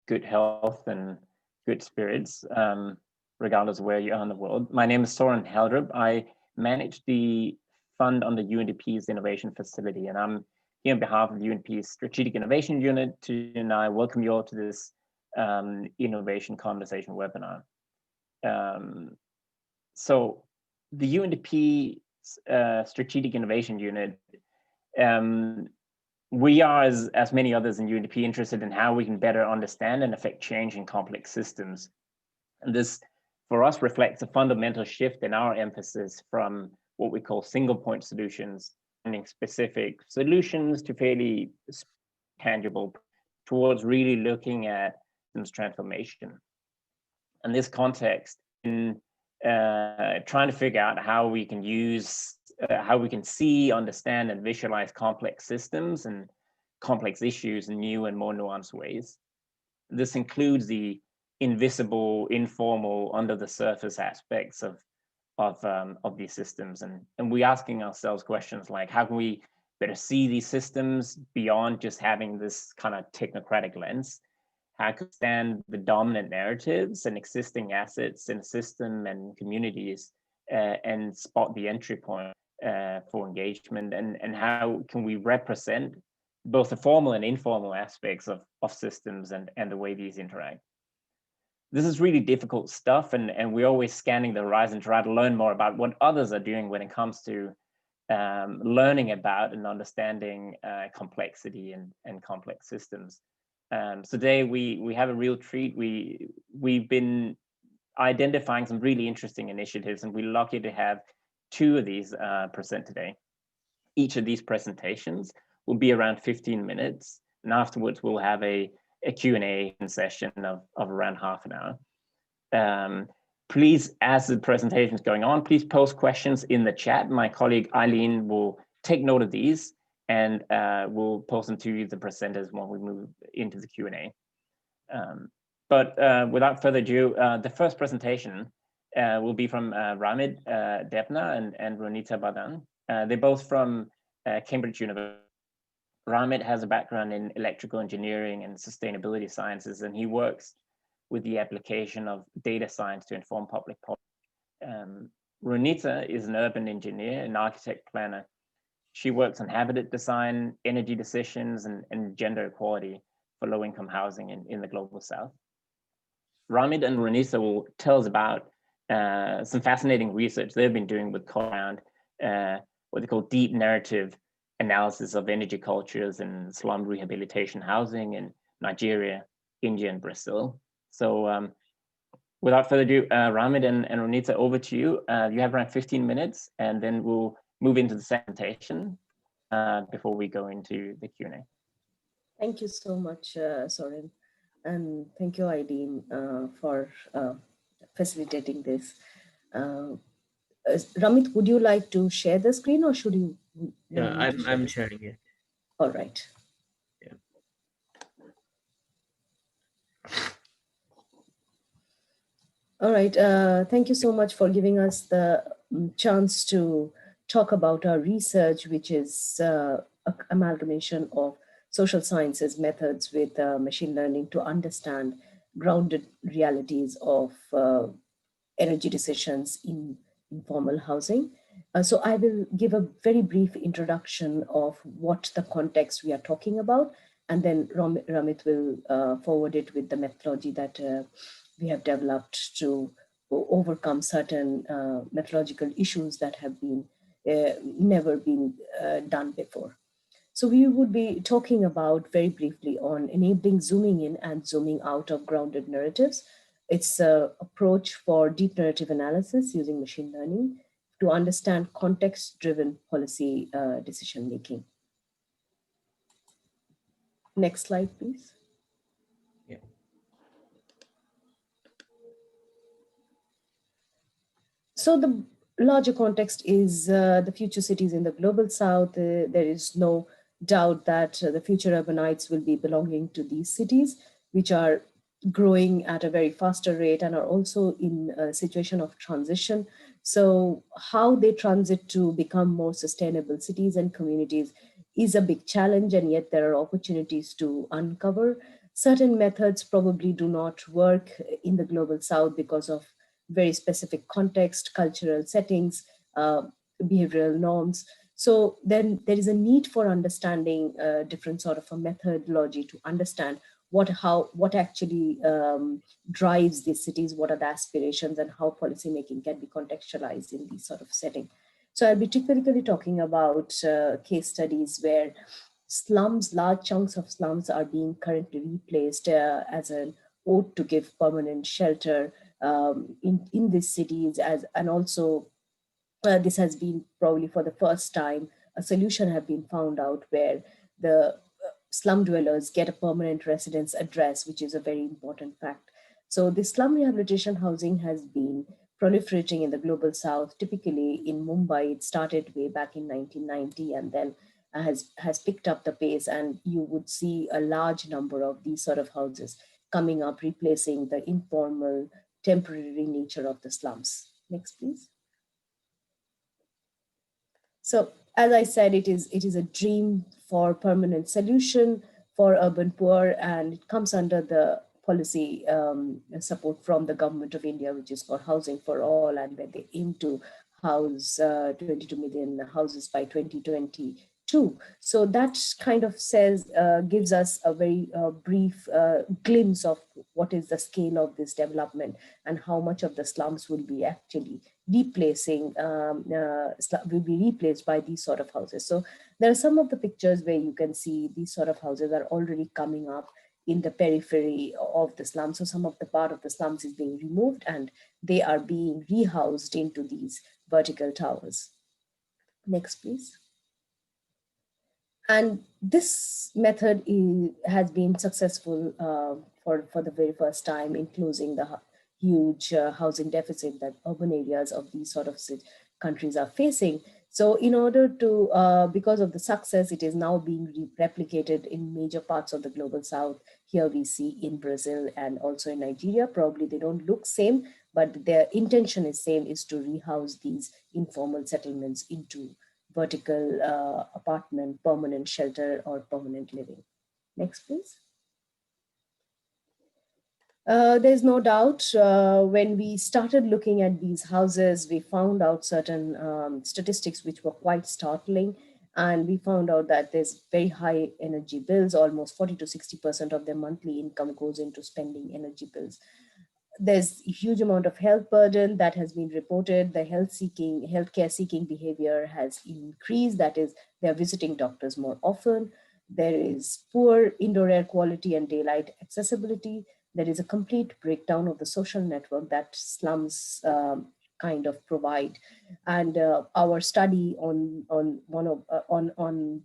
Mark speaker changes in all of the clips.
Speaker 1: good health and good spirits, regardless of where you are in the world. My name is Soren Heldrup. I manage the fund under UNDP's Innovation Facility, and I'm here on behalf of UNDP's Strategic Innovation Unit, and I welcome you all to this innovation conversation webinar. So the UNDP Strategic Innovation Unit, we are, as many others in UNDP, interested in how we can better understand and affect change in complex systems. And this, for us, reflects a fundamental shift in our emphasis from what we call single point solutions, finding specific solutions to fairly tangible, towards really looking at systems transformation. In this context, in trying to figure out how we can use, how we can see, understand, and visualize complex systems and complex issues in new and more nuanced ways. This includes the invisible, informal, under the surface aspects of these systems, and we're asking ourselves questions like, how can we better see these systems beyond just having this kind of technocratic lens? How can we understand the dominant narratives and existing assets in the system and communities, and spot the entry point for engagement, and how can we represent both the formal and informal aspects of systems and the way these interact? This is really difficult stuff, and we're always scanning the horizon to try to learn more about what others are doing when it comes to learning about and understanding complexity and complex systems. So today we have a real treat. We've been identifying some really interesting initiatives, and we're lucky to have two of these present today. Each of these presentations will be around 15 minutes, and afterwards we'll have a Q&A session of around half an hour. Please, as the presentation is going on, please post questions in the chat. My colleague Eileen will take note of these, and we'll post them to the presenters when we move into the Q&A. But without further ado, the first presentation will be from Ramit Debna and Ronita Badan. They're both from Cambridge University. Ramit has a background in electrical engineering and sustainability sciences, and he works with the application of data science to inform public policy. Ronita is an urban engineer and architect planner. She works on habitat design, energy decisions, and gender equality for low-income housing in the global south. Ramit and Ronita will tell us about some fascinating research they've been doing with around what they call deep narrative analysis of energy cultures and slum rehabilitation housing in Nigeria, India, and Brazil. So without further ado, Ramit and Ronita, over to you. You have around 15 minutes, and then we'll move into the presentation before we go into the Q&A.
Speaker 2: Thank you so much, Soren. And thank you, Eileen, for facilitating this. Ramit, would you like to share the screen, or should you?
Speaker 3: Yeah, I'm sharing it.
Speaker 2: All right.
Speaker 3: Yeah.
Speaker 2: All right. Thank you so much for giving us the chance to talk about our research, which is an amalgamation of social sciences methods with machine learning to understand grounded realities of energy decisions in informal housing. So I will give a very brief introduction of what the context we are talking about, and then Ramit will forward it with the methodology that we have developed to overcome certain methodological issues that have been never been done before. So we would be talking about very briefly on enabling zooming in and zooming out of grounded narratives. It's an approach for deep narrative analysis using machine learning to understand context-driven policy decision-making. Next slide, please.
Speaker 3: Yeah.
Speaker 2: So the larger context is the future cities in the global south. There is no doubt that the future urbanites will be belonging to these cities, which are growing at a very faster rate and are also in a situation of transition. So how they transit to become more sustainable cities and communities is a big challenge, and yet there are opportunities to uncover certain methods probably do not work in the global south because of very specific context, cultural settings, uh, behavioral norms. So then there is a need for understanding different sort of a methodology to understand what actually drives these cities, what are the aspirations, and how policy making can be contextualized in these sort of setting. So I'll be typically talking about case studies where slums, large chunks of slums are being currently replaced as an ode to give permanent shelter in these cities, and also this has been probably for the first time a solution have been found out where the slum dwellers get a permanent residence address, which is a very important fact. So the slum rehabilitation housing has been proliferating in the global south. Typically in Mumbai, it started way back in 1990 and then has picked up the pace, and you would see a large number of these sort of houses coming up, replacing the informal, temporary nature of the slums. Next, please. So as I said, it is a dream for permanent solution for urban poor, and it comes under the policy support from the government of India, which is called Housing for All, and where they aim to house 22 million houses by 2022. So that kind of gives us a very brief glimpse of what is the scale of this development and how much of the slums will be actually will be replaced by these sort of houses. So there are some of the pictures where you can see these sort of houses are already coming up in the periphery of the slum. So some of the part of the slums is being removed and they are being rehoused into these vertical towers. Next, please. And this method has been successful for the very first time in closing the huge housing deficit that urban areas of these sort of countries are facing. So in order to, because of the success, it is now being replicated in major parts of the global south. Here we see in Brazil and also in Nigeria. Probably they don't look same, but their intention is same, is to rehouse these informal settlements into vertical apartment, permanent shelter, or permanent living. Next, please. There's no doubt when we started looking at these houses, we found out certain statistics which were quite startling. And we found out that there's very high energy bills, almost 40 to 60% of their monthly income goes into spending energy bills. There's a huge amount of health burden that has been reported. The healthcare seeking behavior has increased. That is, they're visiting doctors more often. There is poor indoor air quality and daylight accessibility. There is a complete breakdown of the social network that slums kind of provide. And our study on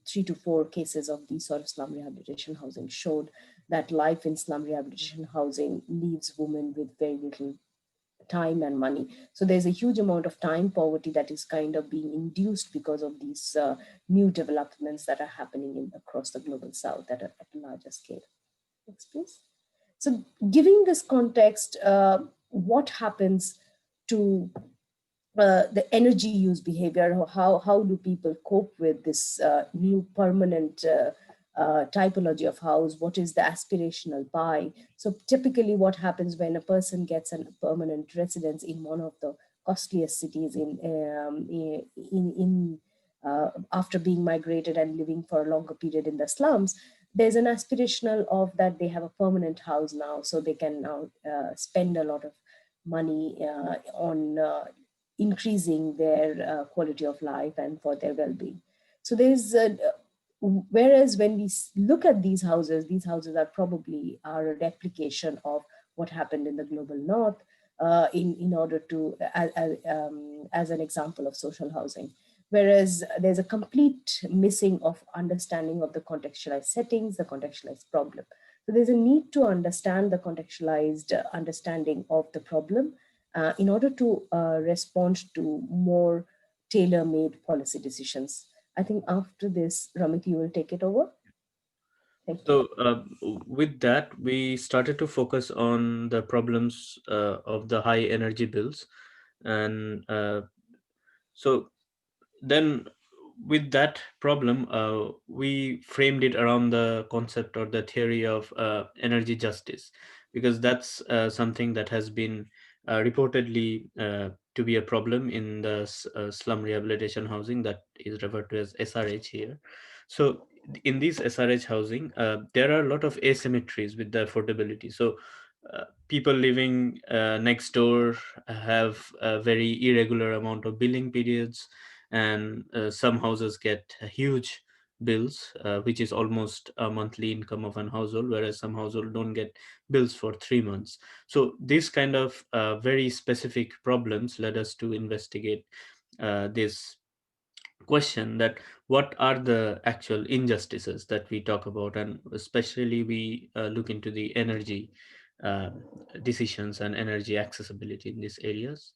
Speaker 2: 3 to 4 cases of these sort of slum rehabilitation housing showed that life in slum rehabilitation housing leaves women with very little time and money. So there's a huge amount of time poverty that is kind of being induced because of these new developments that are happening across the global south that are at a larger scale. Next, please. So giving this context, what happens to the energy use behavior? How do people cope with this new permanent typology of house? What is the aspirational pie? So typically what happens when a person gets a permanent residence in one of the costliest cities after being migrated and living for a longer period in the slums, there's an aspirational of that they have a permanent house now, so they can now spend a lot of money on increasing their quality of life and for their well-being. So there's whereas when we look at these houses are probably a replication of what happened in the global north in order to as an example of social housing. Whereas there's a complete missing of understanding of the contextualized settings, the contextualized problem. So there's a need to understand the contextualized understanding of the problem in order to respond to more tailor-made policy decisions. I think after this, Ramit, you will take it over. Thank you.
Speaker 3: So with that, we started to focus on the problems of the high energy bills, and so then with that problem, we framed it around the concept or the theory of energy justice, because that's something that has been reportedly to be a problem in the slum rehabilitation housing that is referred to as SRH here. So in this SRH housing, there are a lot of asymmetries with the affordability. So people living next door have a very irregular amount of billing periods, and some houses get huge bills, which is almost a monthly income of an household, whereas some household don't get bills for 3 months. So these kind of very specific problems led us to investigate this question, that what are the actual injustices that we talk about, and especially we look into the energy uh, decisions and energy accessibility in these areas.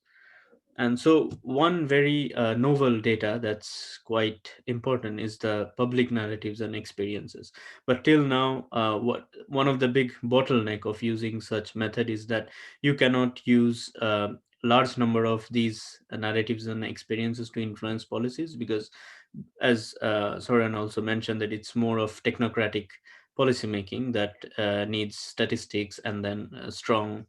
Speaker 3: And so one very novel data that's quite important is the public narratives and experiences. But till now, what one of the big bottleneck of using such method is that you cannot use large number of these narratives and experiences to influence policies, because as Soren also mentioned, that it's more of technocratic policymaking that needs statistics and then strong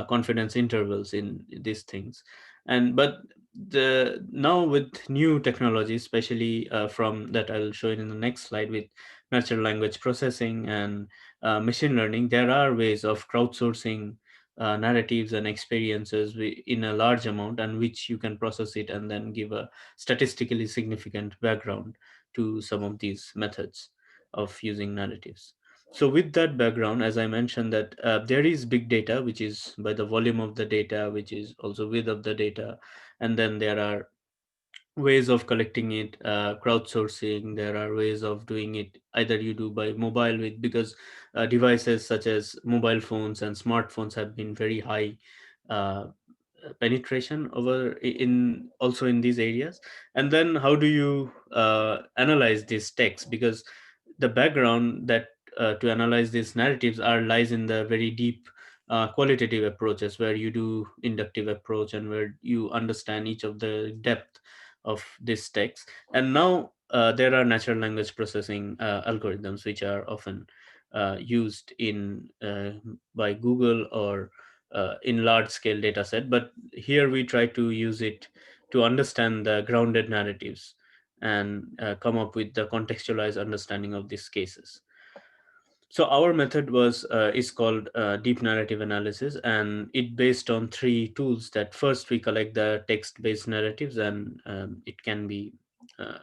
Speaker 3: confidence intervals in these things. And but the now with new technology, especially from that I'll show you in the next slide, with natural language processing and machine learning, there are ways of crowdsourcing narratives and experiences in a large amount, and which you can process it and then give a statistically significant background to some of these methods of using narratives. So with that background, as I mentioned, that there is big data, which is by the volume of the data, which is also width of the data, and then there are ways of collecting it, crowdsourcing. There are ways of doing it, either you do by mobile, with because devices such as mobile phones and smartphones have been very high uh, penetration over in also in these areas. And then how do you analyze these texts, because the background that to analyze these narratives are lies in the very deep qualitative approaches, where you do inductive approach and where you understand each of the depth of this text. And now there are natural language processing algorithms which are often used in by Google or in large scale data set. But here we try to use it to understand the grounded narratives and come up with the contextualized understanding of these cases. So our method was is called deep narrative analysis, and it based on three tools. That first, we collect the text-based narratives, and it can be uh,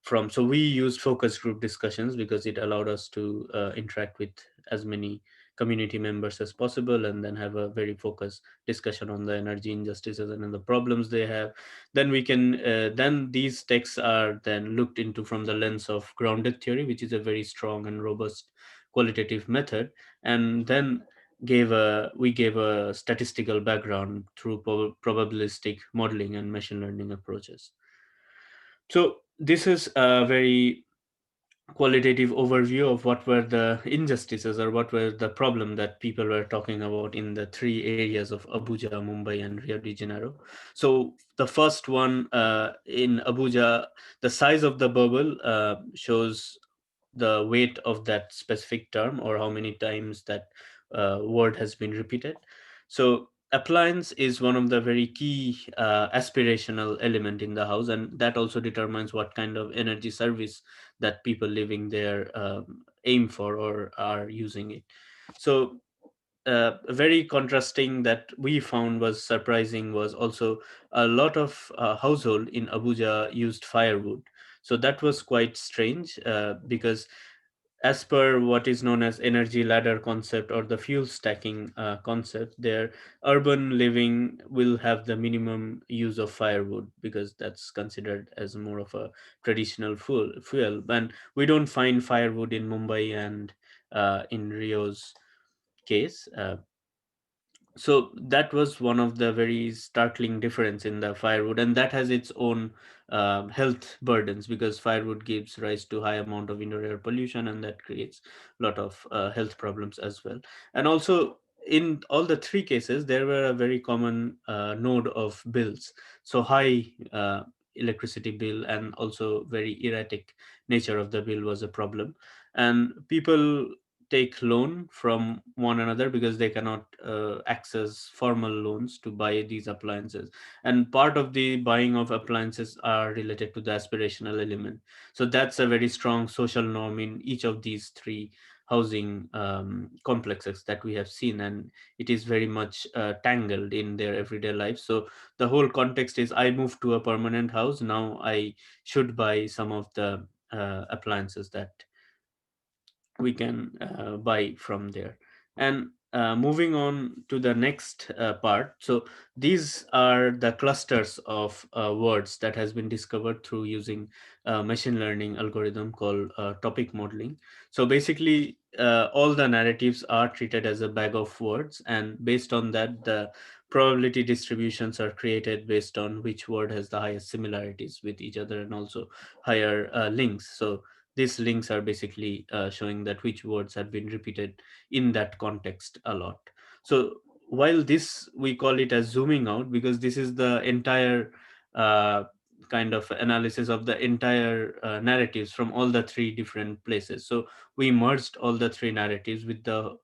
Speaker 3: from. So we used focus group discussions because it allowed us to interact with as many community members as possible, and then have a very focused discussion on the energy injustices and the problems they have. Then we can then these texts are then looked into from the lens of grounded theory, which is a very strong and robust qualitative method, and then we gave a statistical background through probabilistic modeling and machine learning approaches. So this is a very qualitative overview of what were the injustices or what were the problem that people were talking about in the three areas of Abuja, Mumbai, and Rio de Janeiro. So the first one in Abuja, the size of the bubble shows the weight of that specific term, or how many times that word has been repeated. So appliance is one of the very key aspirational element in the house, and that also determines what kind of energy service that people living there aim for or are using it. So very contrasting that we found was surprising was also a lot of household in Abuja used firewood. So that was quite strange because as per what is known as energy ladder concept or the fuel stacking concept, their urban living will have the minimum use of firewood because that's considered as more of a traditional fuel. And we don't find firewood in Mumbai and in Rio's case. So that was one of the very startling difference in the firewood, and that has its own health burdens, because firewood gives rise to high amount of indoor air pollution, and that creates a lot of health problems as well. And also in all the three cases there were a very common node of bills. So high electricity bill, and also very erratic nature of the bill was a problem. And people take loan from one another because they cannot access formal loans to buy these appliances, and part of the buying of appliances are related to the aspirational element. So that's a very strong social norm in each of these three housing complexes that we have seen, and it is very much tangled in their everyday life. So the whole context is, I moved to a permanent house, now I should buy some of the appliances that we can buy from there. And moving on to the next part, so these are the clusters of words that has been discovered through using machine learning algorithm called topic modeling. So basically all the narratives are treated as a bag of words, and based on that, the probability distributions are created based on which word has the highest similarities with each other, and also higher links. So these links are basically showing that which words have been repeated in that context a lot. So while this, we call it as zooming out, because this is the entire uh, kind of analysis of the entire narratives from all the three different places. So we merged all the three narratives with the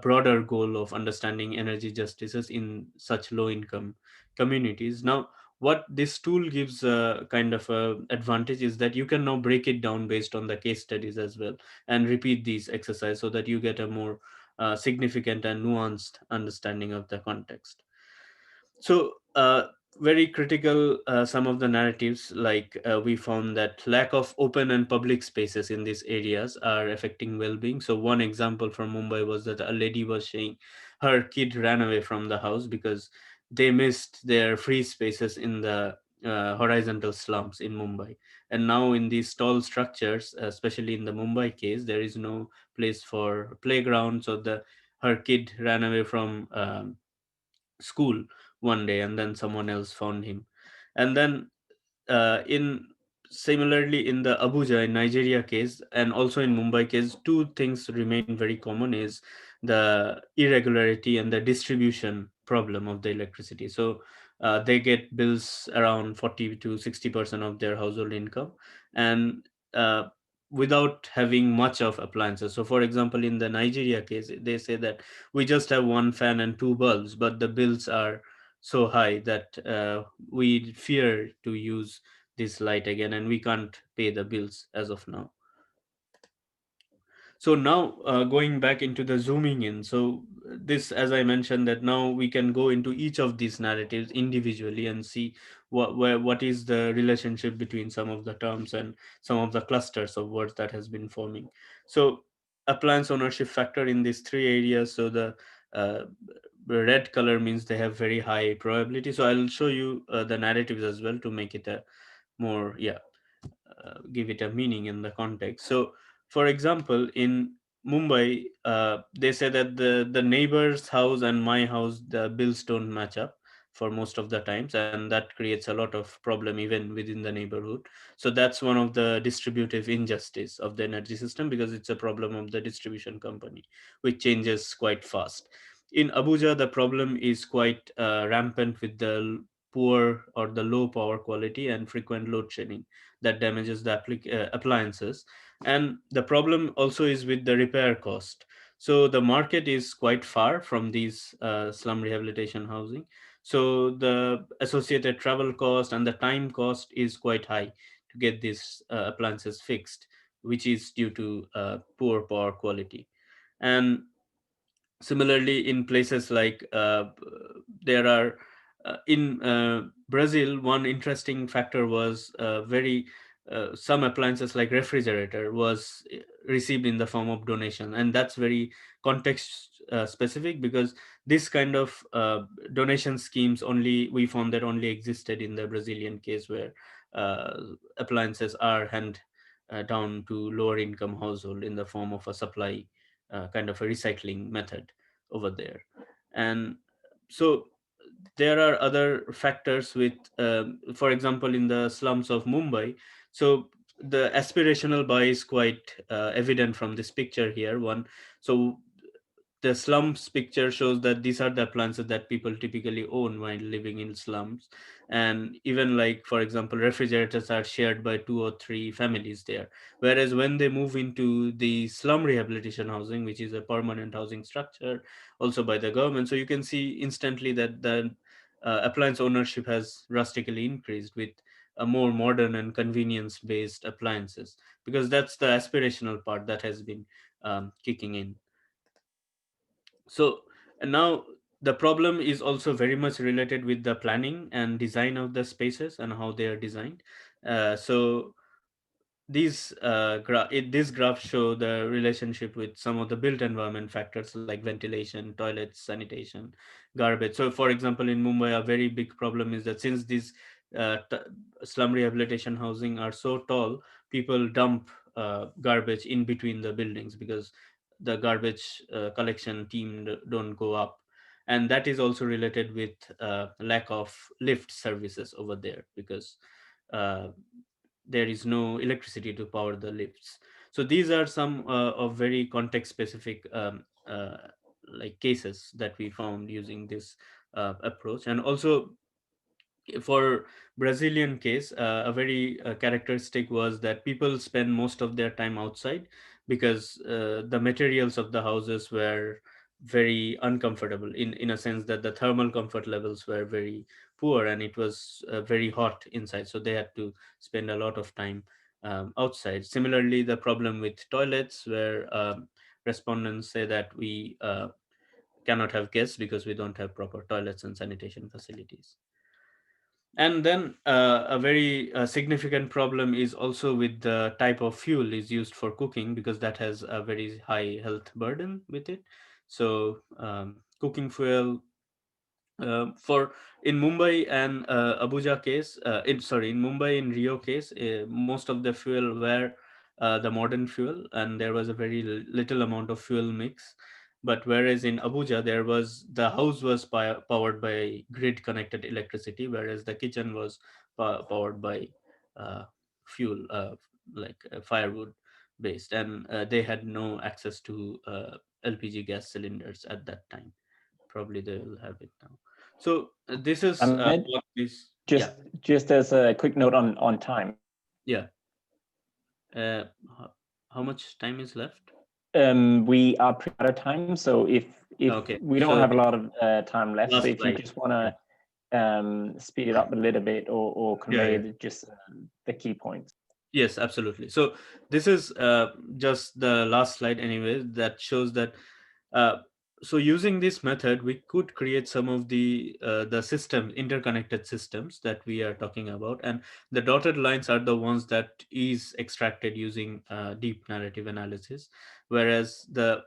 Speaker 3: broader goal of understanding energy justices in such low income communities. Now what this tool gives kind of a advantage is that you can now break it down based on the case studies as well, and repeat these exercise so that you get a more significant and nuanced understanding of the context. So very critical, some of the narratives, like we found that lack of open and public spaces in these areas are affecting well-being. So one example from Mumbai was that a lady was saying her kid ran away from the house because they missed their free spaces in the horizontal slums in Mumbai. And now in these tall structures, especially in the Mumbai case, there is no place for playground. So the her kid ran away from school one day, and then someone else found him. And then in similarly in the Abuja in Nigeria case, and also in Mumbai case, two things remain very common: is the irregularity and the distribution problem of the electricity. So they get bills around 40 to 60% of their household income, and uh, without having much of appliances. So for example, in the Nigeria case, they say that we just have one fan and two bulbs, but the bills are so high that we fear to use this light again, and we can't pay the bills as of now. So now going back into the zooming in, so this, as I mentioned, that now we can go into each of these narratives individually and see what is the relationship between some of the terms and some of the clusters of words that has been forming. So appliance ownership factor in these three areas. So uh, the red color means they have very high probability. So I'll show you the narratives as well to make it a more, yeah, give it a meaning in the context. So, for example, in Mumbai, they say that the neighbor's house and my house, the bills don't match up for most of the times, and that creates a lot of problem even within the neighborhood. So that's one of the distributive injustice of the energy system, because it's a problem of the distribution company, which changes quite fast. In Abuja, the problem is quite rampant with the poor or the low power quality and frequent load shedding that damages the appliances. And the problem also is with the repair cost. So the market is quite far from these slum rehabilitation housing. So the associated travel cost and the time cost is quite high to get these appliances fixed, which is due to poor power quality. And similarly, in places like there are in Brazil, one interesting factor was very some appliances like refrigerator was received in the form of donation, and that's very context specific, because this kind of donation schemes only, we found that only existed in the Brazilian case, where uh, appliances are hand down to lower income household in the form of a supply, kind of a recycling method over there. And so there are other factors with, for example, in the slums of Mumbai. So the aspirational buy is quite evident from this picture here. One, so the slums picture shows that these are the appliances that people typically own while living in slums. And even like, for example, refrigerators are shared by 2 or 3 families there. Whereas when they move into the slum rehabilitation housing, which is a permanent housing structure also by the government, so you can see instantly that the appliance ownership has drastically increased with a more modern and convenience based appliances, because that's the aspirational part that has been kicking in. So now the problem is also very much related with the planning and design of the spaces and how they are designed. So these graphs show the relationship with some of the built environment factors like ventilation, toilets, sanitation, garbage. So for example, in Mumbai, a very big problem is that since these uh, t- slum rehabilitation housing are so tall, people dump garbage in between the buildings because the garbage collection team don't go up. And that is also related with lack of lift services over there, because uh, there is no electricity to power the lifts. So these are some of very context specific like cases that we found using this approach. And also for Brazilian case, a very characteristic was that people spend most of their time outside because the materials of the houses were very uncomfortable, in a sense that the thermal comfort levels were very poor, and it was very hot inside, so they had to spend a lot of time outside. Similarly, the problem with toilets, where respondents say that we cannot have guests because we don't have proper toilets and sanitation facilities. And then a very significant problem is also with the type of fuel is used for cooking, because that has a very high health burden with it. So cooking fuel for in Mumbai and Abuja case, in Mumbai in Rio case, most of the fuel were the modern fuel, and there was a very little amount of fuel mix. But whereas in Abuja, the house was powered by grid connected electricity, whereas the kitchen was powered by uh, fuel, firewood based, and they had no access to LPG gas cylinders at that time. Probably they will have it now. So this is
Speaker 1: Ahmed,
Speaker 3: what is,
Speaker 1: just
Speaker 3: yeah,
Speaker 1: just as a quick note on time.
Speaker 3: yeah. Uh, how, how much time is left?
Speaker 1: We are pretty out of time, so if
Speaker 3: Okay,
Speaker 1: we don't
Speaker 3: so
Speaker 1: have a lot of time left, so
Speaker 3: last
Speaker 1: if you
Speaker 3: slide.
Speaker 1: just want
Speaker 3: Yeah,
Speaker 1: to speed it up a little bit or
Speaker 3: yeah,
Speaker 1: convey
Speaker 3: yeah.
Speaker 1: just the key points.
Speaker 3: Yes, absolutely. So this is just the last slide anyway, that shows that uh, so using this method we could create some of the system interconnected systems that we are talking about, and the dotted lines are the ones that is extracted using deep narrative analysis, whereas the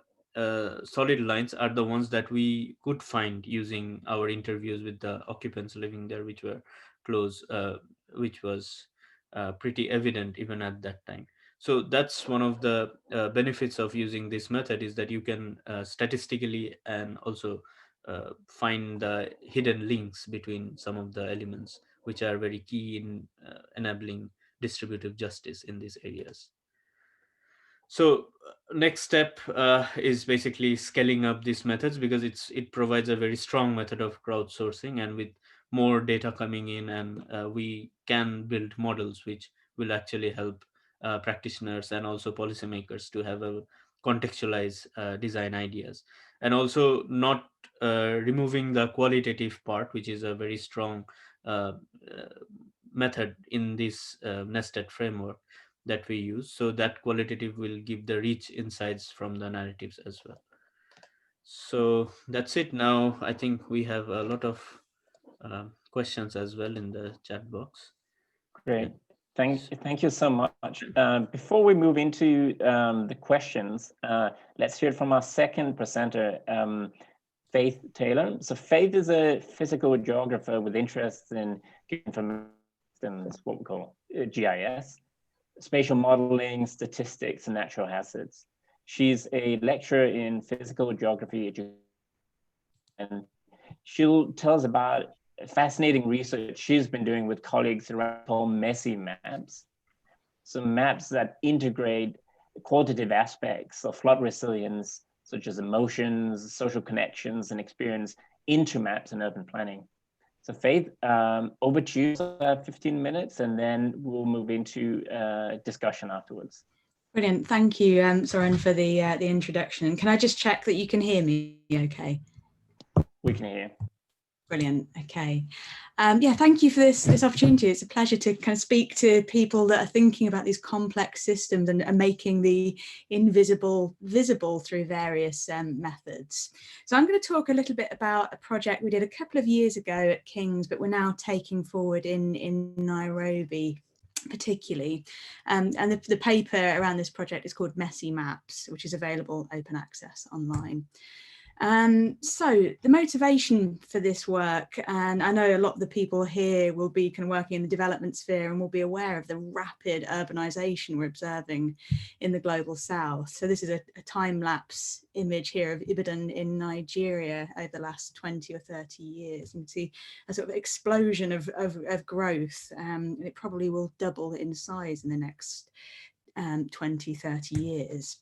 Speaker 3: solid lines are the ones that we could find using our interviews with the occupants living there, which were close, which was pretty evident even at that time. So that's one of the benefits of using this method, is that you can statistically and also find the hidden links between some of the elements which are very key in enabling distributive justice in these areas. So next step is basically scaling up these methods, because it provides a very strong method of crowdsourcing, and with more data coming in, and we can build models which will actually help practitioners and also policymakers to have a contextualize design ideas, and also not removing the qualitative part, which is a very strong uh, uh, method in this nested framework that we use, so that qualitative will give the rich insights from the narratives as well. So that's it. Now I think we have a lot of questions as well in the chat box. Yeah.
Speaker 1: Great. Thank you so much. Before we move into the questions, let's hear it from our second presenter, Faith Taylor. So Faith is a physical geographer with interests in information systems, what we call GIS, spatial modeling, statistics, and natural hazards. She's a lecturer in physical geography, and she'll tell us about fascinating research she's been doing with colleagues around called messy maps. So maps that integrate qualitative aspects of flood resilience such as emotions, social connections, and experience into maps and urban planning. So Faith, over to you, 15 minutes, and then we'll move into discussion afterwards.
Speaker 4: Brilliant, thank you, Soren, for the introduction. Can I just check that you can hear me okay?
Speaker 1: We can hear you.
Speaker 4: Brilliant, okay. Yeah, thank you for this opportunity. It's a pleasure to kind of speak to people that are thinking about these complex systems and making the invisible visible through various methods. So I'm going to talk a little bit about a project we did a couple of years ago at King's, but we're now taking forward in Nairobi particularly. And the paper around this project is called Messy Maps, which is available open access online. So the motivation for this work, and I know a lot of the people here will be kind of working in the development sphere and will be aware of the rapid urbanization we're observing in the global south. So this is a time-lapse image here of Ibadan in Nigeria over the last 20 or 30 years. You can see a sort of explosion of growth, and it probably will double in size in the next 20, 30 years.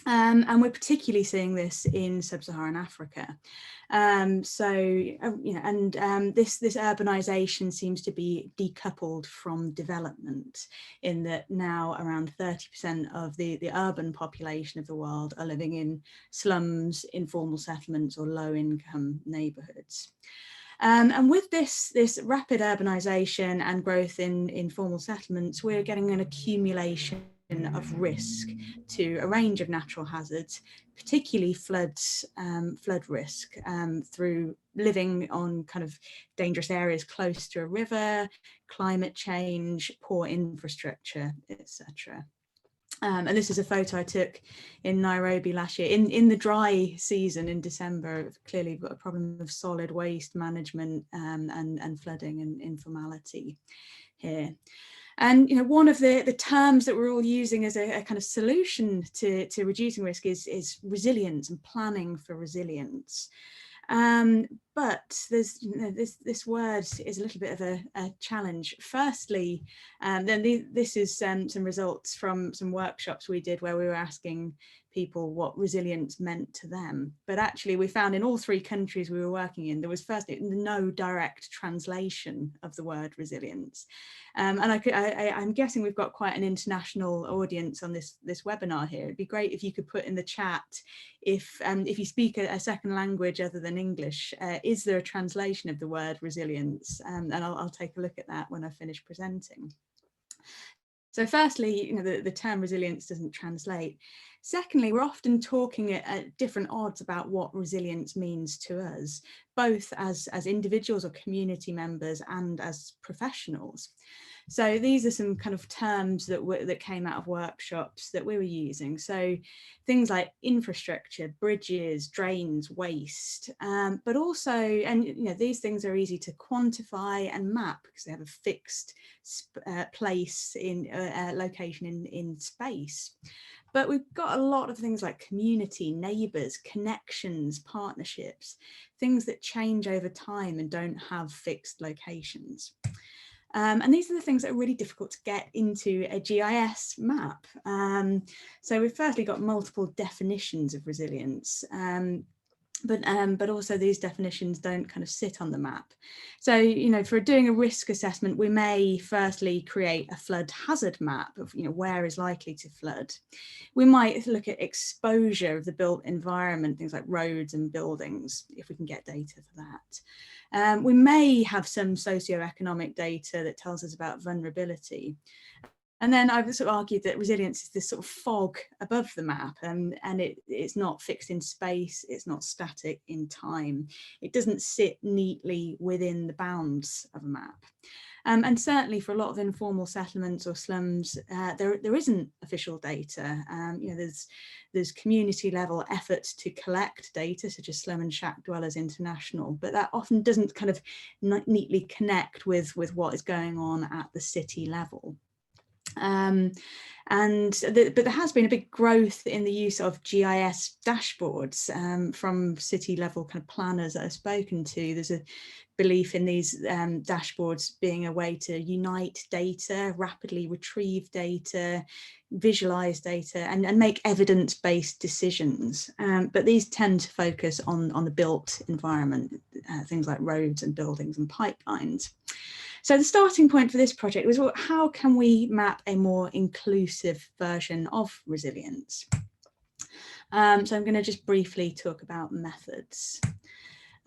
Speaker 4: And we're particularly seeing this in sub-Saharan Africa. This urbanization seems to be decoupled from development, in that now around 30% of the urban population of the world are living in slums, informal settlements, or low-income neighborhoods. And with this rapid urbanization and growth in informal settlements, we're getting an accumulation of risk to a range of natural hazards, particularly flood risk, through living on kind of dangerous areas close to a river, climate change, poor infrastructure, etc. And this is a photo I took in Nairobi last year, in the dry season in December. Clearly we've got a problem of solid waste management and flooding and informality here. And one of the terms that we're all using as a kind of solution to reducing risk is resilience and planning for resilience. But there's this word is a little bit of a challenge. Firstly, this is some results from some workshops we did where we were asking people what resilience meant to them. But actually we found in all three countries we were working in, there was firstly no direct translation of the word resilience. And I'm guessing we've got quite an international audience on this webinar here. It'd be great if you could put in the chat if you speak a second language other than English, is there a translation of the word resilience? And I'll take a look at that when I finish presenting. So firstly, the term resilience doesn't translate. Secondly, we're often talking at different odds about what resilience means to us, both as individuals or community members and as professionals. So these are some kind of terms that came out of workshops that we were using. So things like infrastructure, bridges, drains, waste, but also, and these things are easy to quantify and map because they have a fixed place in location in space. But we've got a lot of things like community, neighbours, connections, partnerships, things that change over time and don't have fixed locations. And these are the things that are really difficult to get into a GIS map. So we've firstly got multiple definitions of resilience, but also these definitions don't kind of sit on the map. So, for doing a risk assessment, we may firstly create a flood hazard map of, where is likely to flood. We might look at exposure of the built environment, things like roads and buildings, if we can get data for that. We may have some socioeconomic data that tells us about vulnerability. And then I've sort of argued that resilience is this sort of fog above the map, and it's not fixed in space, it's not static in time. It doesn't sit neatly within the bounds of a map. And certainly for a lot of informal settlements or slums, there isn't official data. There's community level efforts to collect data, such as Slum and Shack Dwellers International, but that often doesn't kind of neatly connect with what is going on at the city level. But there has been a big growth in the use of GIS dashboards from city level kind of planners that I've spoken to. There's a belief in these dashboards being a way to unite data, rapidly retrieve data, visualize data, and make evidence-based decisions. But these tend to focus on the built environment, things like roads and buildings and pipelines. So the starting point for this project was, well, how can we map a more inclusive version of resilience? So I'm going to just briefly talk about methods.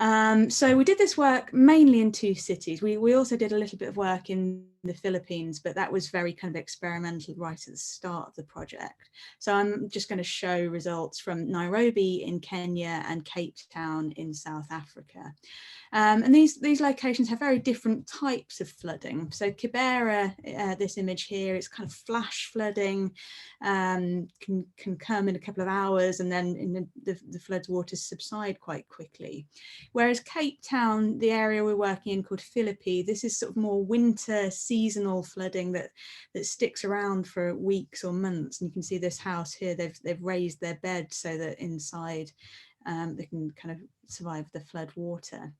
Speaker 4: So we did this work mainly in 2 cities. We also did a little bit of work in the Philippines, but that was very kind of experimental right at the start of the project. So I'm just going to show results from Nairobi in Kenya and Cape Town in South Africa. And these locations have very different types of flooding. So Kibera, this image here, it's kind of flash flooding, can come in a couple of hours, and then in the flood's waters subside quite quickly. Whereas Cape Town, the area we're working in called Philippi, this is sort of more winter seasonal flooding that sticks around for weeks or months. And you can see this house here, they've raised their bed so that inside they can kind of survive the flood water.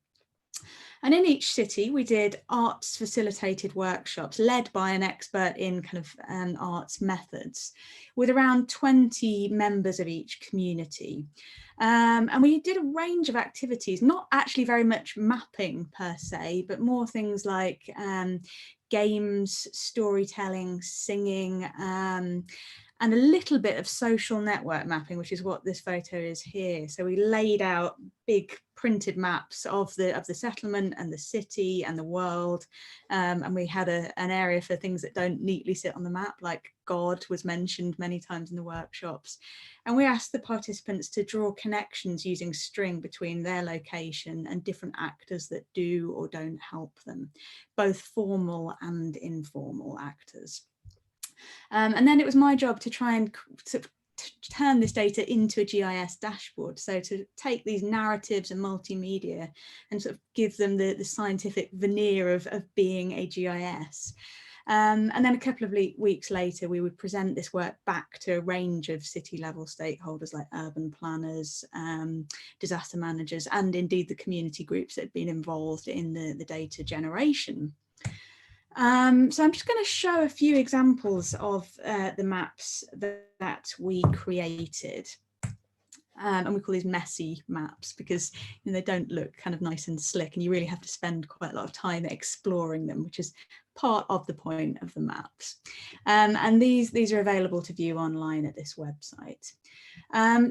Speaker 4: And in each city, we did arts facilitated workshops led by an expert in kind of arts methods with around 20 members of each community. And we did a range of activities, not actually very much mapping per se, but more things like games, storytelling, singing, and a little bit of social network mapping, which is what this photo is here. So we laid out big printed maps of the settlement and the city and the world. And we had an area for things that don't neatly sit on the map, like God was mentioned many times in the workshops. And we asked the participants to draw connections using string between their location and different actors that do or don't help them, both formal and informal actors. And then it was my job to try and sort of turn this data into a GIS dashboard. So to take these narratives and multimedia and sort of give them the scientific veneer of being a GIS. And then a couple of weeks later, we would present this work back to a range of city level stakeholders like urban planners, disaster managers, and indeed the community groups that had been involved in the data generation. So I'm just going to show a few examples of the maps that we created. And we call these messy maps because they don't look kind of nice and slick, and you really have to spend quite a lot of time exploring them, which is part of the point of the maps. And these are available to view online at this website.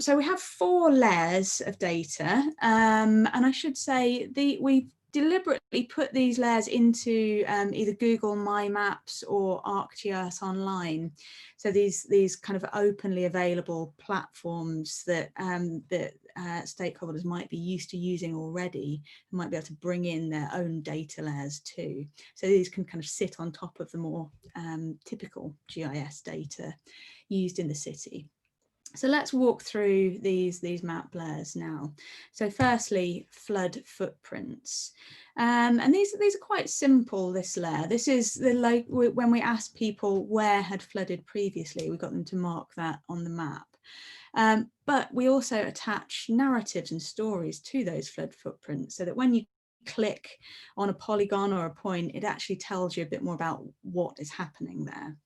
Speaker 4: So we have 4 layers of data, and I should say we deliberately put these layers into either Google My Maps or ArcGIS Online. So these kind of openly available platforms that stakeholders might be used to using already, might be able to bring in their own data layers too. So these can kind of sit on top of the more typical GIS data used in the city. So let's walk through these map layers now. So firstly, flood footprints. And these are quite simple, this layer. This is when we asked people where had flooded previously, we got them to mark that on the map. But we also attach narratives and stories to those flood footprints so that when you click on a polygon or a point, it actually tells you a bit more about what is happening there.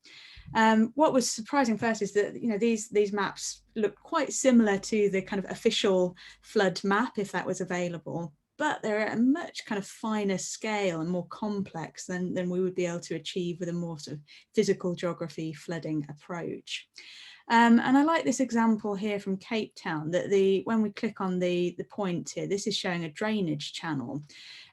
Speaker 4: What was surprising first is that these maps look quite similar to the kind of official flood map, if that was available, but they're at a much kind of finer scale and more complex than we would be able to achieve with a more sort of physical geography flooding approach. And I like this example here from Cape Town, that when we click on the point here, this is showing a drainage channel.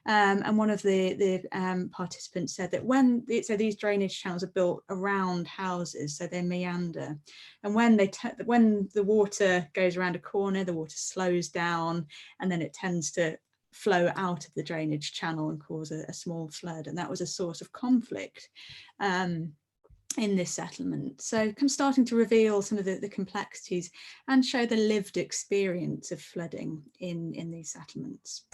Speaker 4: And one of the participants said that so these drainage channels are built around houses, so they meander. And when the water goes around a corner, the water slows down, and then it tends to flow out of the drainage channel and cause a small flood. And that was a source of conflict in this settlement. So I'm starting to reveal some of the complexities and show the lived experience of flooding in these settlements.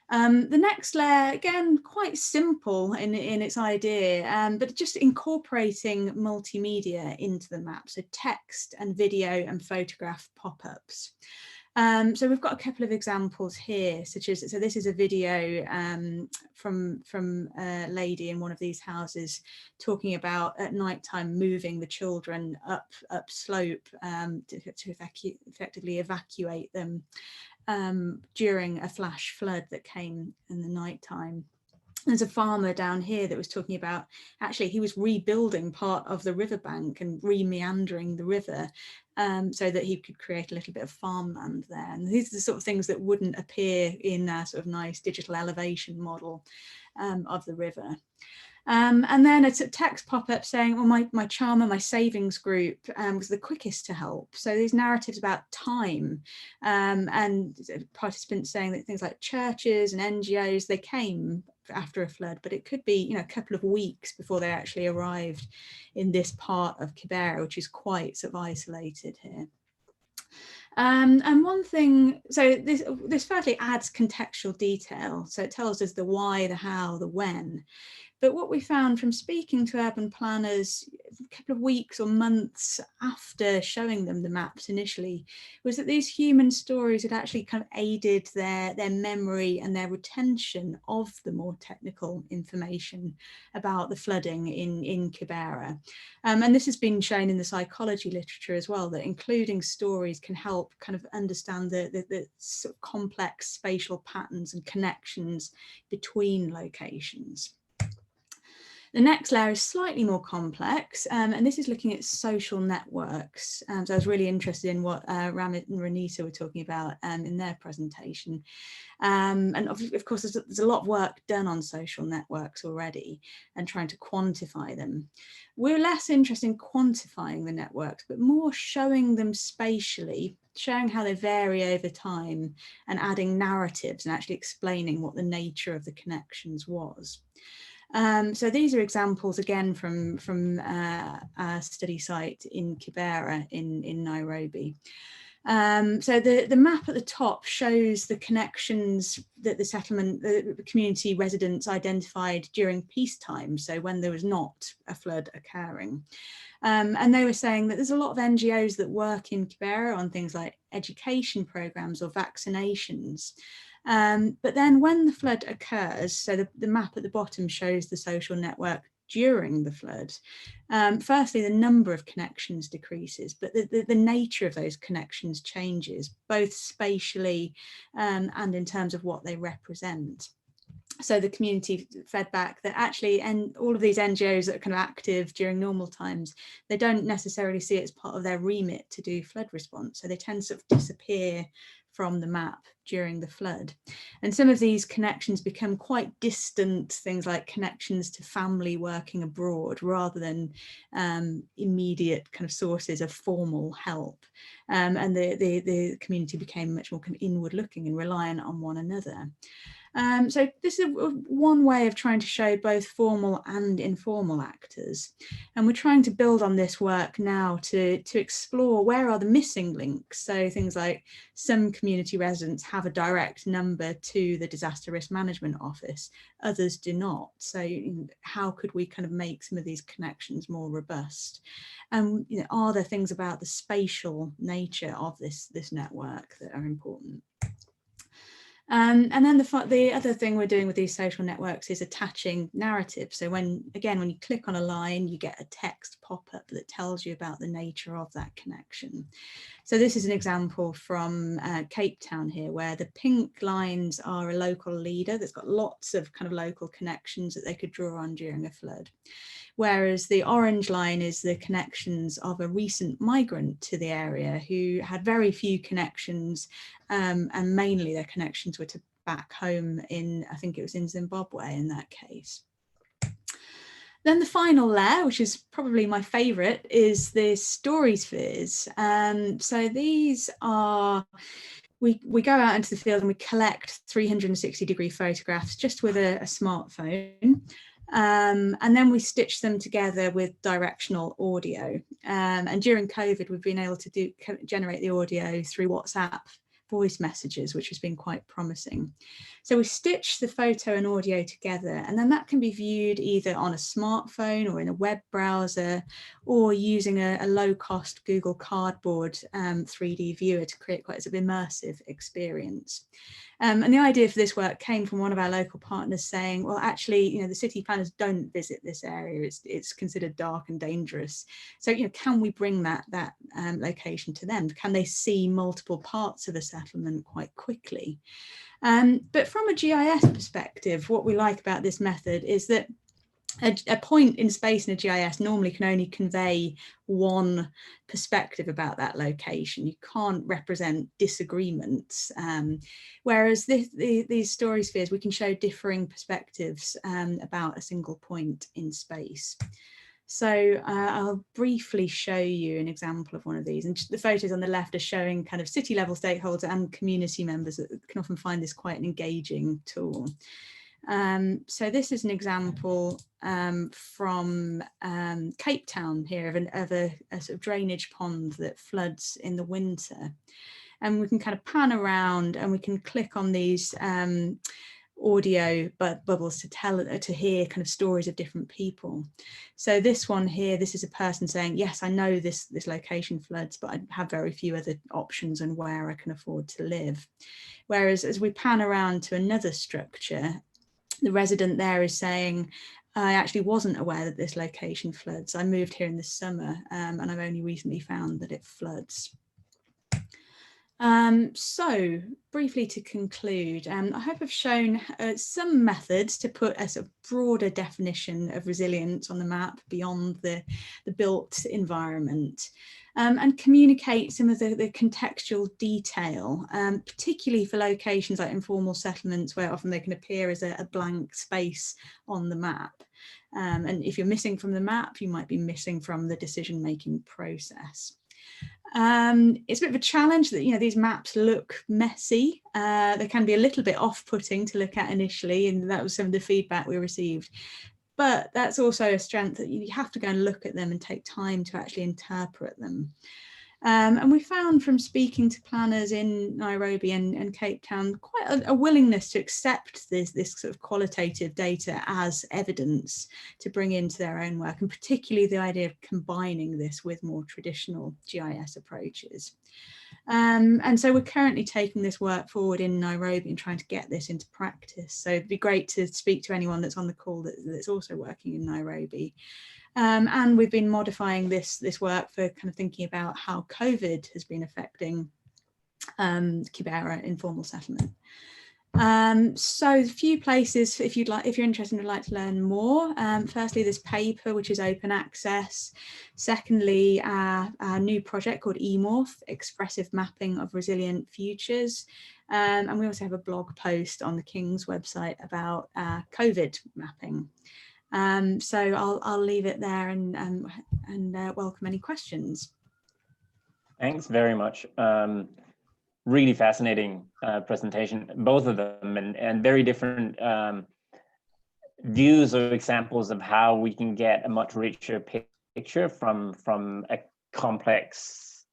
Speaker 4: The next layer, again, quite simple in its idea, but just incorporating multimedia into the map, so text and video and photograph pop-ups. So we've got a couple of examples here, such as, so this is a video from a lady in one of these houses talking about at night time moving the children up slope to effectively evacuate them during a flash flood that came in the night time. There's a farmer down here that was talking about, actually he was rebuilding part of the riverbank and re-meandering the river so that he could create a little bit of farmland there. And these are the sort of things that wouldn't appear in a sort of nice digital elevation model of the river. And then a text pop-up saying, well, my charmer, my savings group was the quickest to help. So these narratives about time and participants saying that things like churches and NGOs, they came after a flood, but it could be, you know, a couple of weeks before they actually arrived in this part of Kibera, which is quite sort of isolated here. And one thing, so this firstly adds contextual detail. So it tells us the why, the how, the when. But what we found from speaking to urban planners a couple of weeks or months after showing them the maps initially was that these human stories had actually kind of aided their memory and their retention of the more technical information about the flooding in Kibera. And this has been shown in the psychology literature as well, that including stories can help kind of understand the sort of complex spatial patterns and connections between locations. The next layer is slightly more complex, and this is looking at social networks. So I was really interested in what Ramit and Renita were talking about in their presentation. And of course, there's a lot of work done on social networks already and trying to quantify them. We're less interested in quantifying the networks, but more showing them spatially, showing how they vary over time and adding narratives and actually explaining what the nature of the connections was. So these are examples again from a study site in Kibera in Nairobi. So the map at the top shows the connections that the community residents identified during peacetime, so when there was not a flood occurring. And they were saying that there's a lot of NGOs that work in Kibera on things like education programs or vaccinations. But then when the flood occurs, so the map at the bottom shows the social network during the flood. Firstly, the number of connections decreases, but the nature of those connections changes, both spatially and in terms of what they represent. So the community fed back that actually, and all of these NGOs that are kind of active during normal times, they don't necessarily see it as part of their remit to do flood response. So they tend to sort of disappear from the map during the flood. And some of these connections become quite distant, things like connections to family working abroad rather than immediate kind of sources of formal help. And the community became much more kind of inward looking and reliant on one another. So this is one way of trying to show both formal and informal actors. And we're trying to build on this work now to explore where are the missing links. So things like some community residents have a direct number to the Disaster Risk Management Office, others do not. So how could we kind of make some of these connections more robust? And are there things about the spatial nature of this network that are important? And then the other thing we're doing with these social networks is attaching narratives. So when you click on a line, you get a text pop-up that tells you about the nature of that connection. So this is an example from Cape Town here, where the pink lines are a local leader that's got lots of kind of local connections that they could draw on during a flood. Whereas the orange line is the connections of a recent migrant to the area who had very few connections, and mainly their connections were to back home in, I think it was in Zimbabwe in that case. Then the final layer, which is probably my favourite, is the story spheres. So these are, we go out into the field and we collect 360-degree photographs just with a smartphone. And then we stitch them together with directional audio. And during COVID, we've been able to generate the audio through WhatsApp voice messages, which has been quite promising. So we stitch the photo and audio together, and then that can be viewed either on a smartphone or in a web browser, or using a low-cost Google Cardboard 3D viewer to create quite an immersive experience. And the idea for this work came from one of our local partners saying, well, actually, the city planners don't visit this area. It's considered dark and dangerous. So, can we bring that location to them? Can they see multiple parts of a settlement quite quickly? But from a GIS perspective, what we like about this method is that a point in space in a GIS normally can only convey one perspective about that location. You can't represent disagreements. Whereas these story spheres, we can show differing perspectives about a single point in space. So I'll briefly show you an example of one of these. And the photos on the left are showing kind of city level stakeholders and community members that can often find this quite an engaging tool. So this is an example from Cape Town here of a sort of drainage pond that floods in the winter. And we can kind of pan around and we can click on these audio bubbles to hear kind of stories of different people. So this one here, this is a person saying, yes, I know this location floods, but I have very few other options on where I can afford to live. Whereas as we pan around to another structure, the resident there is saying, I actually wasn't aware that this location floods. I moved here in the summer and I've only recently found that it floods. So briefly to conclude, I hope I've shown some methods to put a sort of broader definition of resilience on the map beyond the built environment. And communicate some of the contextual detail, particularly for locations like informal settlements where often they can appear as a blank space on the map. And if you're missing from the map, you might be missing from the decision-making process. It's a bit of a challenge that these maps look messy. They can be a little bit off-putting to look at initially, and that was some of the feedback we received. But that's also a strength that you have to go and look at them and take time to actually interpret them. And we found from speaking to planners in Nairobi and Cape Town quite a willingness to accept this sort of qualitative data as evidence to bring into their own work, and particularly the idea of combining this with more traditional GIS approaches. And so we're currently taking this work forward in Nairobi and trying to get this into practice. So it'd be great to speak to anyone that's on the call that's also working in Nairobi. And we've been modifying this work for kind of thinking about how COVID has been affecting Kibera informal settlement. So a few places, if you're interested and would like to learn more. Firstly, this paper, which is open access. Secondly, our new project called eMorph, Expressive Mapping of Resilient Futures. And we also have a blog post on the King's website about COVID mapping. So I'll leave it there and welcome any questions.
Speaker 1: Thanks very much. Really fascinating presentation, both of them, and very different views or examples of how we can get a much richer picture from a complex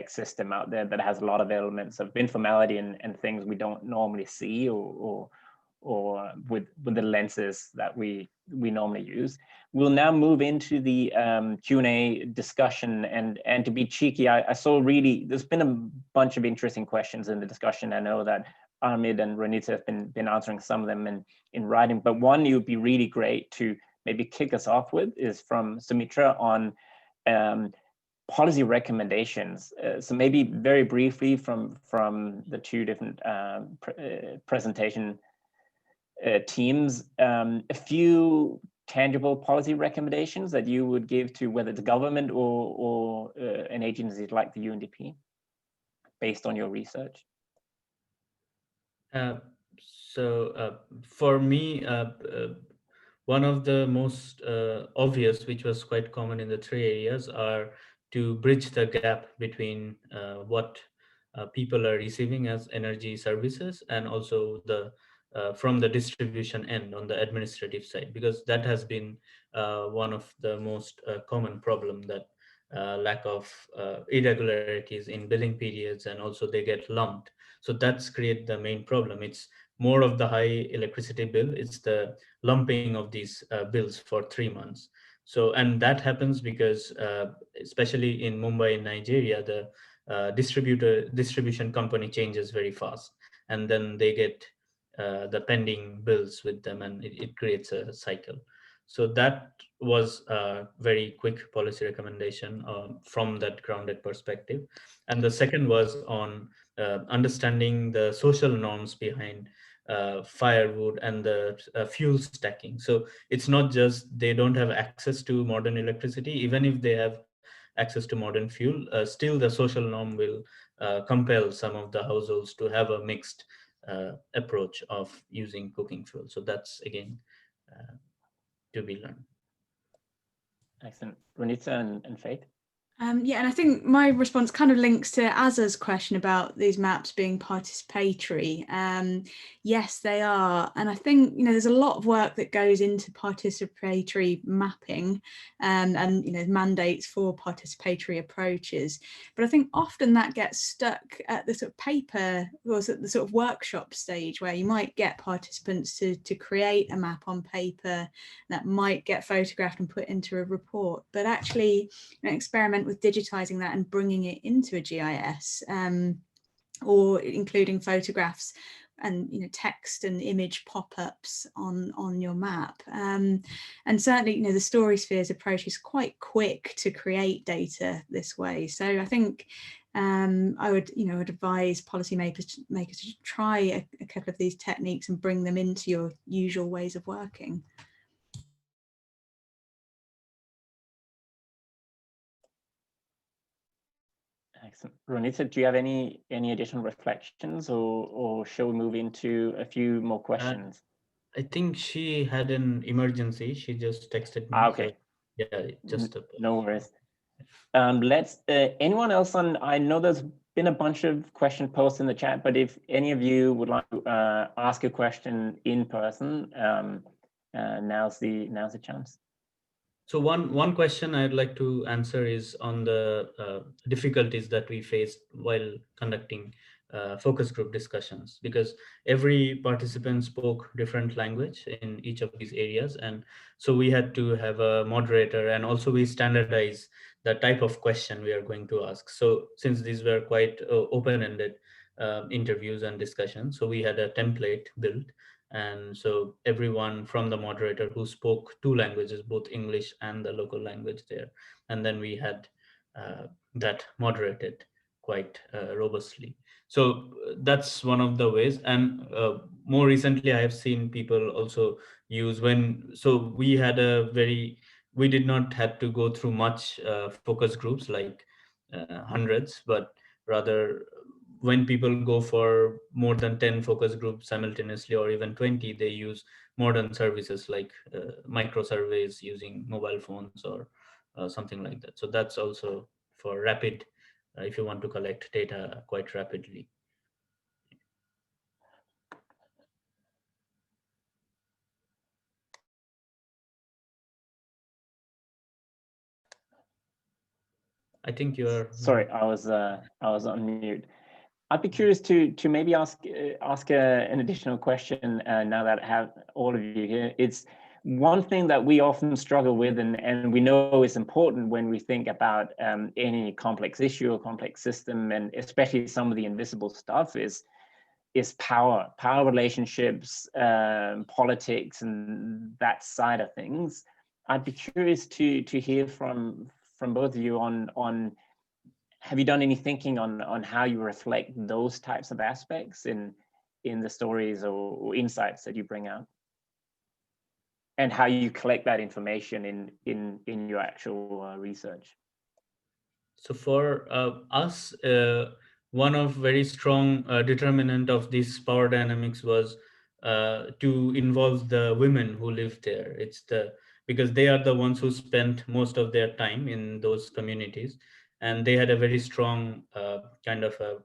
Speaker 1: system out there that has a lot of elements of informality and things we don't normally see or with the lenses that we normally use. We'll now move into the Q&A discussion, and to be cheeky, I saw really, there's been a bunch of interesting questions in the discussion. I know that Ahmed and Renita have been answering some of them in writing, but one it would be really great to maybe kick us off with is from Sumitra on policy recommendations. So maybe very briefly from the two different presentation teams, a few tangible policy recommendations that you would give to whether it's government or an agency like the UNDP based on your research?
Speaker 3: For me, one of the most obvious, which was quite common in the three areas, are to bridge the gap between what people are receiving as energy services and also the from the distribution end on the administrative side, because that has been one of the most common problem that lack of irregularities in billing periods, and also they get lumped. So that's create the main problem. It's more of the high electricity bill, it's the lumping of these bills for 3 months. So, and that happens because especially in Mumbai in Nigeria, the distribution company changes very fast, and then they get the pending bills with them, and it creates a cycle. So that was a very quick policy recommendation from that grounded perspective. And the second was on understanding the social norms behind firewood and the fuel stacking. So it's not just they don't have access to modern electricity. Even if they have access to modern fuel, still the social norm will compel some of the households to have a mixed approach of using cooking fuel. So that's again to be learned.
Speaker 1: Excellent. Ronita and Faith?
Speaker 4: Yeah, and I think my response kind of links to Aza's question about these maps being participatory. Yes, they are. And I think, there's a lot of work that goes into participatory mapping and, mandates for participatory approaches. But I think often that gets stuck at the sort of paper or at the sort of workshop stage, where you might get participants to create a map on paper that might get photographed and put into a report. But actually, experiment with digitizing that and bringing it into a GIS, or including photographs and text and image pop-ups on your map, and certainly the story spheres approach is quite quick to create data this way. So I think I would advise policymakers to try a couple of these techniques and bring them into your usual ways of working.
Speaker 1: Excellent. Ronita, do you have any additional reflections, or shall we move into a few more questions?
Speaker 3: I think she had an emergency. She just texted me.
Speaker 1: Okay.
Speaker 3: So, yeah, just
Speaker 1: no worries. Let's anyone else on? I know there's been a bunch of question posts in the chat, but if any of you would like to ask a question in person, now's the chance.
Speaker 3: So one question I'd like to answer is on the difficulties that we faced while conducting focus group discussions, because every participant spoke different language in each of these areas. And so we had to have a moderator, and also we standardize the type of question we are going to ask. So since these were quite open-ended interviews and discussions, so we had a template built. And so everyone from the moderator who spoke two languages, both English and the local language there. And then we had that moderated quite robustly. So that's one of the ways. And more recently, I have seen people also use so we had we did not have to go through much focus groups like hundreds, but rather when people go for more than 10 focus groups simultaneously, or even 20, they use modern services like micro surveys using mobile phones or something like that. So that's also for rapid, if you want to collect data quite rapidly. I think you are.
Speaker 1: Sorry, I was on mute. I'd be curious to maybe ask an additional question now that I have all of you here. It's one thing that we often struggle with, and we know is important when we think about any complex issue or complex system, and especially some of the invisible stuff, is power relationships, politics, and that side of things. I'd be curious to hear from both of you on have you done any thinking on how you reflect those types of aspects in the stories or insights that you bring out, and how you collect that information in your actual research?
Speaker 3: So for us, one of very strong determinant of this power dynamics was to involve the women who live there. Because they are the ones who spent most of their time in those communities, and they had a very strong kind of a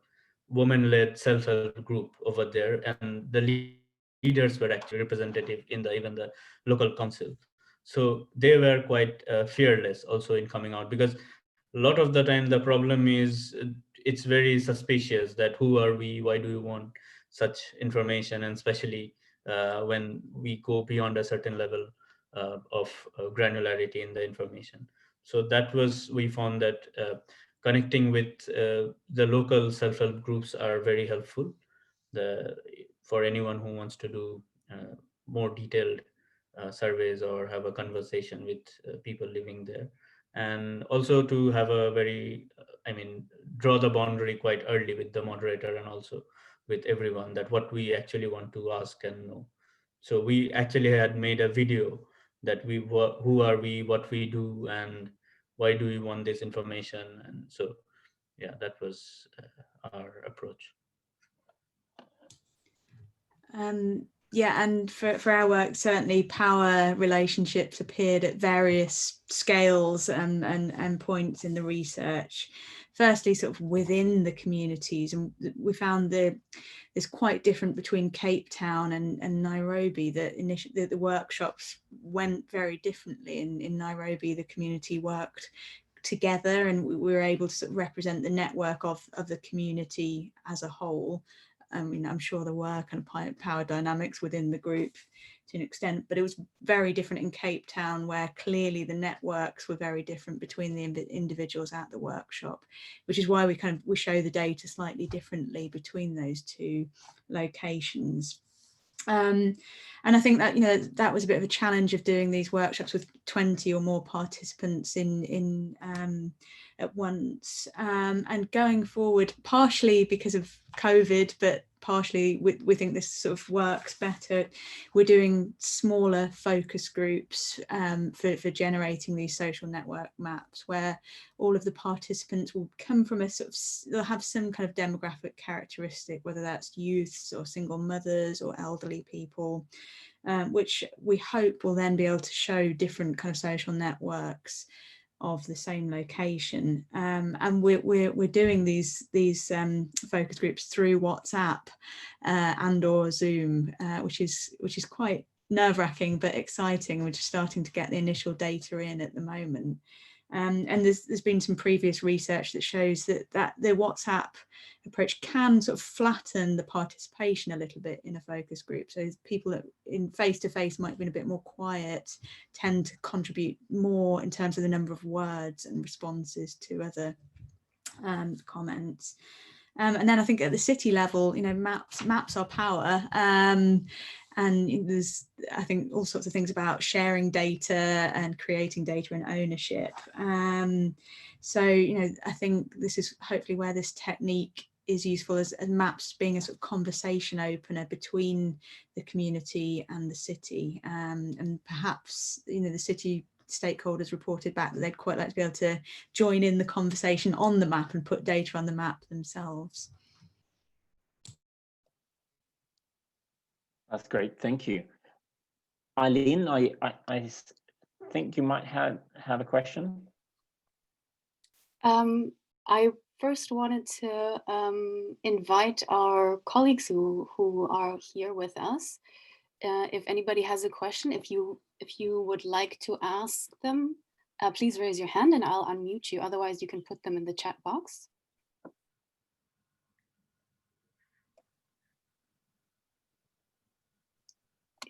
Speaker 3: woman-led self-help group over there, and the leaders were actually representative in even the local council. So they were quite fearless also in coming out, because a lot of the time the problem is it's very suspicious that who are we, why do we want such information, and especially when we go beyond a certain level of granularity in the information. So that was, we found that connecting with the local self-help groups are very helpful the for anyone who wants to do more detailed surveys or have a conversation with people living there, and also to have a very I mean, draw the boundary quite early with the moderator and also with everyone, that what we actually want to ask and know. So we actually had made a video that who are we, what we do, and why do we want this information. And so yeah, that was our approach.
Speaker 4: Yeah, and for our work, certainly power relationships appeared at various scales and points in the research. Firstly, sort of within the communities, and we found that it's quite different between Cape Town and Nairobi. That initially the workshops went very differently. In Nairobi, the community worked together, and we were able to sort of represent the network of the community as a whole. I mean, I'm sure there were kind of power dynamics within the group to an extent, but it was very different in Cape Town, where clearly the networks were very different between the individuals at the workshop, which is why we show the data slightly differently between those two locations. And I think that, you know, that was a bit of a challenge of doing these workshops with 20 or more participants at once, and going forward, partially because of COVID, but partially we think this sort of works better. We're doing smaller focus groups for generating these social network maps, where all of the participants will come from a sort of, they'll have some kind of demographic characteristic, whether that's youths or single mothers or elderly people, which we hope will then be able to show different kind of social networks of the same location, and we're doing these focus groups through WhatsApp and or Zoom, which is quite nerve-wracking but exciting. We're just starting to get the initial data in at the moment. And there's been some previous research that shows that the WhatsApp approach can sort of flatten the participation a little bit in a focus group. So people that in face-to-face might have been a bit more quiet tend to contribute more in terms of the number of words and responses to other comments. And then I think at the city level, you know, maps are power. And there's, I think, all sorts of things about sharing data and creating data and ownership. So, you know, I think this is hopefully where this technique is useful, as maps being a sort of conversation opener between the community and the city. And perhaps, you know, the city stakeholders reported back that they'd quite like to be able to join in the conversation on the map and put data on the map themselves.
Speaker 1: That's great, thank you. Eileen, I think you might have a question.
Speaker 5: I first wanted to invite our colleagues who are here with us. If anybody has a question, if you would like to ask them, please raise your hand and I'll unmute you. Otherwise, you can put them in the chat box.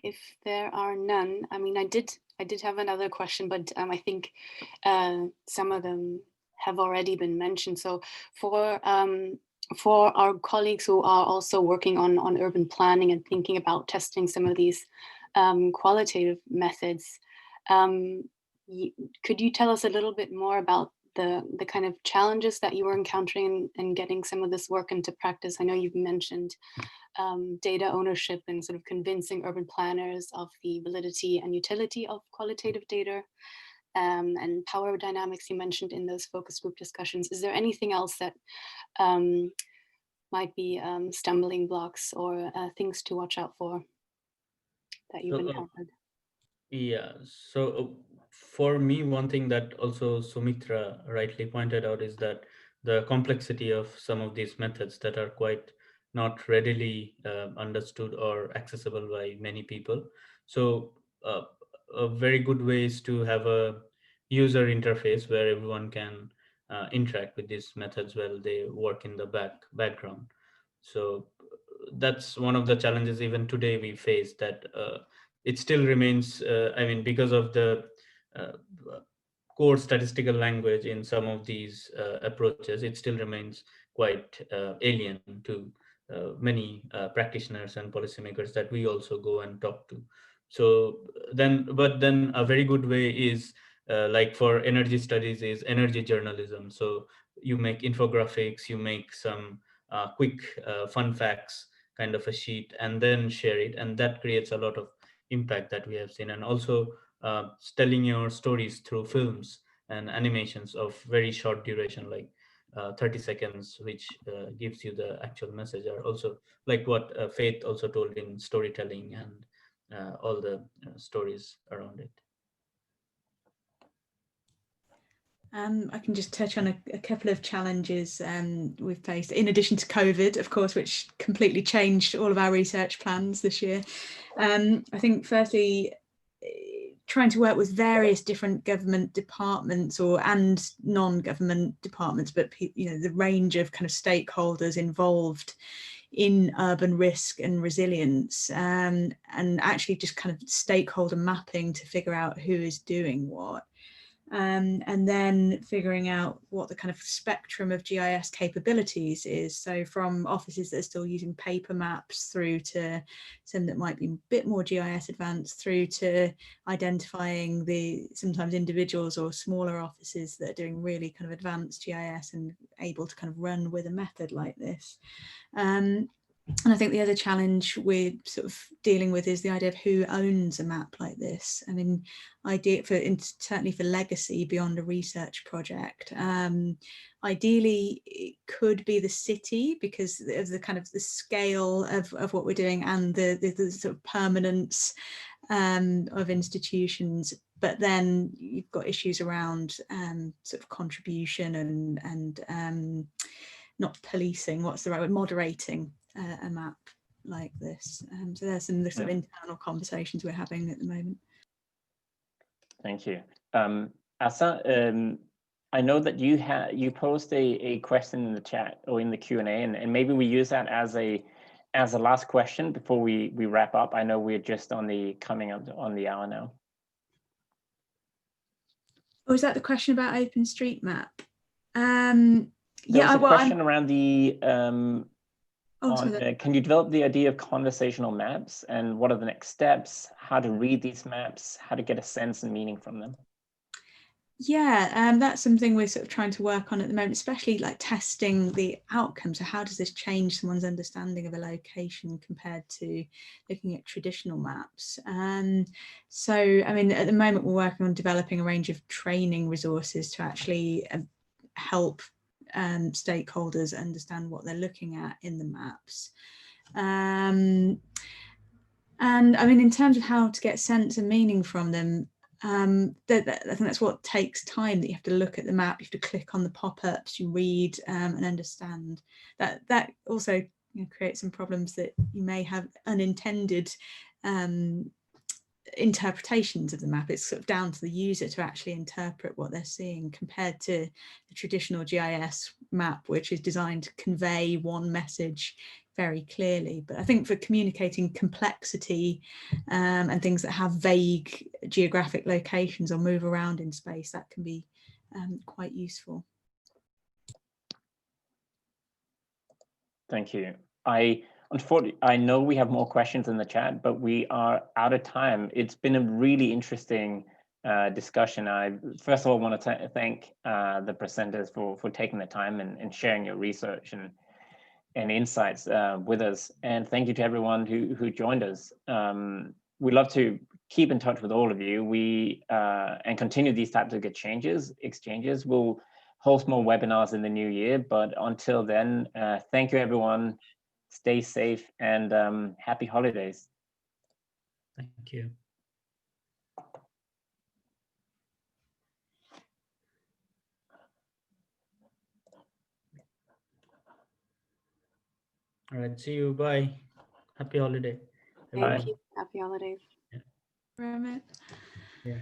Speaker 5: If there are none, I mean, I did have another question, but I think some of them have already been mentioned. So for our colleagues who are also working on urban planning and thinking about testing some of these qualitative methods, could you tell us a little bit more about the kind of challenges that you were encountering in getting some of this work into practice? I know you've mentioned data ownership and sort of convincing urban planners of the validity and utility of qualitative data, and power dynamics you mentioned in those focus group discussions. Is there anything else that might be stumbling blocks or things to watch out for that you've encountered?
Speaker 3: Yeah, so for me, one thing that also Sumitra rightly pointed out is that the complexity of some of these methods that are quite not readily understood or accessible by many people. So a very good way is to have a user interface where everyone can interact with these methods while they work in the background. So that's one of the challenges even today we face, that it still remains, I mean, because of the uh, core statistical language in some of these approaches, it still remains quite alien to many practitioners and policymakers that we also go and talk to. So but then a very good way is, like for energy studies, is energy journalism. So you make infographics, you make some quick fun facts kind of a sheet, and then share it, and that creates a lot of impact that we have seen. And also telling your stories through films and animations of very short duration, like 30 seconds, which gives you the actual message, are also like what Faith also told in storytelling and all the stories around it.
Speaker 4: I can just touch on a couple of challenges we've faced, in addition to COVID, of course, which completely changed all of our research plans this year. I think firstly, trying to work with various different government departments and non-government departments, but the range of kind of stakeholders involved in urban risk and resilience, and actually just kind of stakeholder mapping to figure out who is doing what. And then figuring out what the kind of spectrum of GIS capabilities is. So from offices that are still using paper maps, through to some that might be a bit more GIS advanced, through to identifying the sometimes individuals or smaller offices that are doing really kind of advanced GIS and able to kind of run with a method like this. And I think the other challenge we're sort of dealing with is the idea of who owns a map like this. I mean, certainly for legacy beyond a research project, ideally it could be the city, because of the kind of the scale of what we're doing and the sort of permanence of institutions. But then you've got issues around sort of contribution and not policing, what's the right word, moderating a map like this. So there's some sort of internal conversations we're having at the moment. Thank you.
Speaker 1: Asa, I know that you posed a question in the chat or in the Q&A, and maybe we use that as a last question before we wrap up. I know we're just coming up on the hour now.
Speaker 4: Oh, is that the question about OpenStreetMap?
Speaker 1: There was a question around the can you develop the idea of conversational maps, and what are the next steps, how to read these maps, how to get a sense and meaning from them?
Speaker 4: Yeah, that's something we're sort of trying to work on at the moment, especially like testing the outcomes. So how does this change someone's understanding of a location compared to looking at traditional maps? So, I mean, at the moment, we're working on developing a range of training resources to actually help stakeholders understand what they're looking at in the maps. And I mean, in terms of how to get sense and meaning from them, I think that's what takes time, that you have to look at the map, you have to click on the pop-ups, you read and understand. That also creates some problems, that you may have unintended interpretations of the map. It's sort of down to the user to actually interpret what they're seeing, compared to the traditional GIS map, which is designed to convey one message very clearly. But I think for communicating complexity and things that have vague geographic locations or move around in space, that can be quite useful.
Speaker 1: Thank you. Unfortunately, I know we have more questions in the chat, but we are out of time. It's been a really interesting discussion. I first of all want to thank the presenters for taking the time and sharing your research and insights with us. And thank you to everyone who joined us. We'd love to keep in touch with all of you. And continue these types of exchanges. We'll host more webinars in the new year, but until then, thank you everyone. Stay safe and happy holidays.
Speaker 3: Thank you. All right, see you. Bye. Happy holiday.
Speaker 5: Thank you. Happy holidays.
Speaker 3: Yeah.
Speaker 4: Right.
Speaker 3: Yeah.